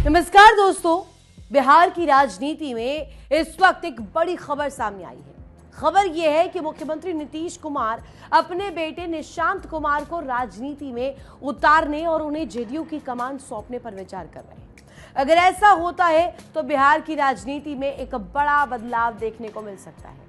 नमस्कार दोस्तों, बिहार की राजनीति में इस वक्त एक बड़ी खबर सामने आई है। खबर यह है कि मुख्यमंत्री नीतीश कुमार अपने बेटे निशांत कुमार को राजनीति में उतारने और उन्हें जेडीयू की कमान सौंपने पर विचार कर रहे हैं। अगर ऐसा होता है तो बिहार की राजनीति में एक बड़ा बदलाव देखने को मिल सकता है।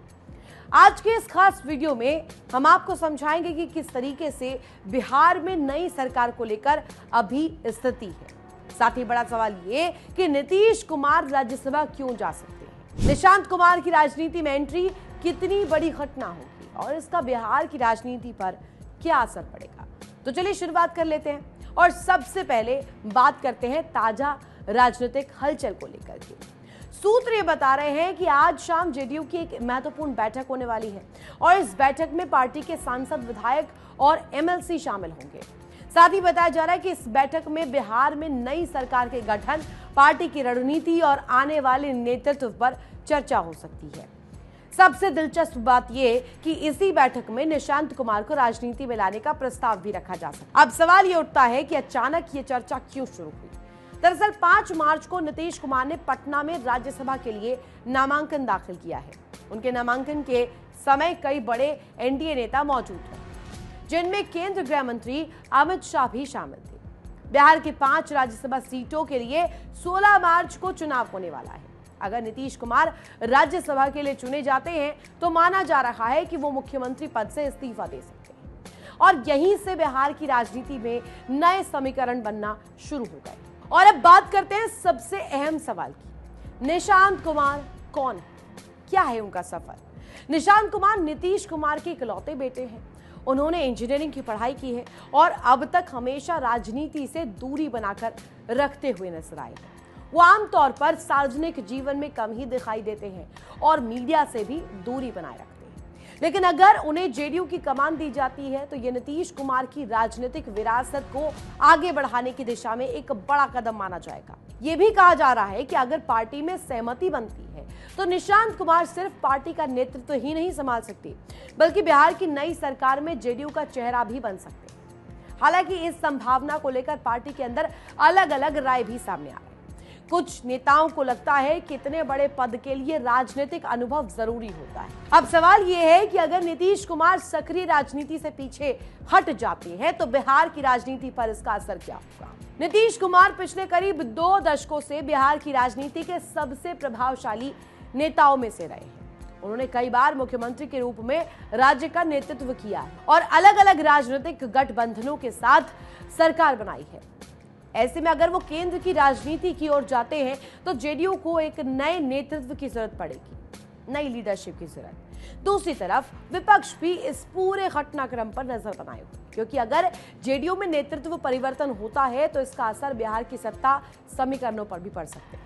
आज के इस खास वीडियो में हम आपको समझाएंगे कि किस तरीके से बिहार में नई सरकार को लेकर अभी स्थिति है। साथ ही बड़ा सवाल ये कि नीतीश कुमार राज्यसभा क्यों जा सकते हैं, निशांत कुमार की राजनीति में एंट्री कितनी बड़ी घटना होगी और इसका बिहार की राजनीति पर क्या असर पड़ेगा। तो चलिए शुरुआत कर लेते हैं और सबसे पहले बात करते हैं ताजा राजनीतिक हलचल को लेकर के। सूत्र ये बता रहे हैं कि आज शाम जेडीयू की एक महत्वपूर्ण बैठक होने वाली है और इस बैठक में पार्टी के सांसद, विधायक और एमएलसी शामिल होंगे। साथ ही बताया जा रहा है कि इस बैठक में बिहार में नई सरकार के गठन, पार्टी की रणनीति और आने वाले नेतृत्व पर चर्चा हो सकती है। सबसे दिलचस्प बात यह कि इसी बैठक में निशांत कुमार को राजनीति में लाने का प्रस्ताव भी रखा जा सकता है। अब सवाल ये उठता है कि अचानक ये चर्चा क्यों शुरू हुई। दरअसल 5 मार्च को नीतीश कुमार ने पटना में राज्यसभा के लिए नामांकन दाखिल किया है। उनके नामांकन के समय कई बड़े एनडीए नेता मौजूद हैं, जिनमें केंद्रीय गृह मंत्री अमित शाह भी शामिल थे। बिहार की 5 राज्यसभा सीटों के लिए 16 मार्च को चुनाव होने वाला है। अगर नीतीश कुमार राज्यसभा के लिए चुने जाते हैं तो माना जा रहा है कि वो मुख्यमंत्री पद से इस्तीफा दे सकते हैं और यहीं से बिहार की राजनीति में नए समीकरण बनना शुरू हो गए। और अब बात करते हैं सबसे अहम सवाल की, निशांत कुमार कौन है, क्या है उनका सफर। निशांत कुमार नीतीश कुमार के इकलौते बेटे हैं। उन्होंने इंजीनियरिंग की पढ़ाई की है और अब तक हमेशा राजनीति से दूरी बनाकर रखते हुए नजर आए। वो आमतौर पर सार्वजनिक जीवन में कम ही दिखाई देते हैं और मीडिया से भी दूरी बनाए रखते हैं। लेकिन अगर उन्हें जेडीयू की कमान दी जाती है तो ये नीतीश कुमार की राजनीतिक विरासत को आगे बढ़ाने की दिशा में एक बड़ा कदम माना जाएगा। ये भी कहा जा रहा है कि अगर पार्टी में सहमति बनती है तो निशांत कुमार सिर्फ पार्टी का नेतृत्व ही नहीं संभाल सकते, बल्कि बिहार की नई सरकार में जेडीयू का चेहरा भी बन सकते हैं। हालांकि इस संभावना को लेकर पार्टी के अंदर अलग अलग राय भी सामने आ रही है। कुछ नेताओं को लगता है कि इतने बड़े पद के लिए राजनीतिक अनुभव जरूरी होता है। अब सवाल यह है कि अगर नीतीश कुमार सक्रिय राजनीति से पीछे हट जाते हैं तो बिहार की राजनीति पर इसका असर क्या होगा। नीतीश कुमार पिछले करीब 2 दशकों से बिहार की राजनीति के सबसे प्रभावशाली नेताओं में से रहे हैं। उन्होंने कई बार मुख्यमंत्री के रूप में राज्य का नेतृत्व किया है और अलग अलग राजनीतिक गठबंधनों के साथ सरकार बनाई है। ऐसे में अगर वो केंद्र की राजनीति की ओर जाते हैं तो जेडीयू को एक नए नेतृत्व की जरूरत पड़ेगी, नई लीडरशिप की जरूरत। दूसरी तरफ विपक्ष भी इस पूरे घटनाक्रम पर नजर बनाए हुए, क्योंकि अगर जेडीयू में नेतृत्व परिवर्तन होता है तो इसका असर बिहार की सत्ता समीकरणों पर भी पड़ सकते हैं।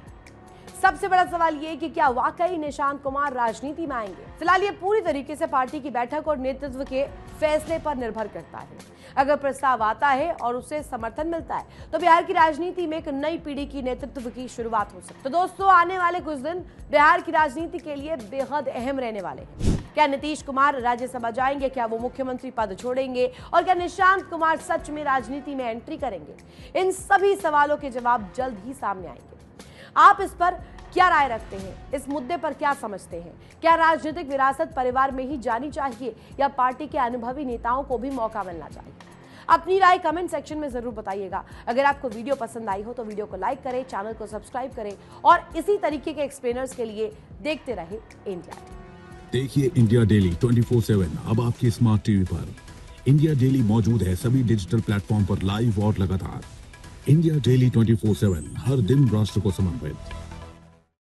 सबसे बड़ा सवाल ये कि क्या वाकई निशांत कुमार राजनीति में आएंगे। फिलहाल ये पूरी तरीके से पार्टी की बैठक और नेतृत्व के फैसले पर निर्भर करता है। अगर प्रस्ताव आता है और उसे समर्थन मिलता है तो बिहार की राजनीति में एक नई पीढ़ी की नेतृत्व की शुरुआत हो सकती है। तो दोस्तों, आने वाले कुछ दिन बिहार की राजनीति के लिए बेहद अहम रहने वाले हैं। क्या नीतीश कुमार राज्यसभा जाएंगे, क्या वो मुख्यमंत्री पद छोड़ेंगे और क्या निशांत कुमार सच में राजनीति में एंट्री करेंगे, इन सभी सवालों के जवाब जल्द ही सामने आएंगे। आप इस पर क्या राय रखते हैं, इस मुद्दे पर क्या समझते हैं। क्या राजनीतिक विरासत परिवार में ही जानी चाहिए या पार्टी के अनुभवी नेताओं को भी मौका मिलना चाहिए। अपनी राय कमेंट सेक्शन में जरूर बताइएगा। अगर आपको वीडियो पसंद आई हो तो वीडियो को लाइक करें, चैनल को सब्सक्राइब करें और इसी तरीके के एक्सप्लेनर्स के लिए देखते रहे इंडिया। देखिए इंडिया डेली 24/7 अब आपकी स्मार्ट टीवी पर। इंडिया डेली मौजूद है सभी डिजिटल प्लेटफॉर्म पर लाइव और लगातार। इंडिया डेली 24/7 हर दिन राष्ट्र को समर्पित।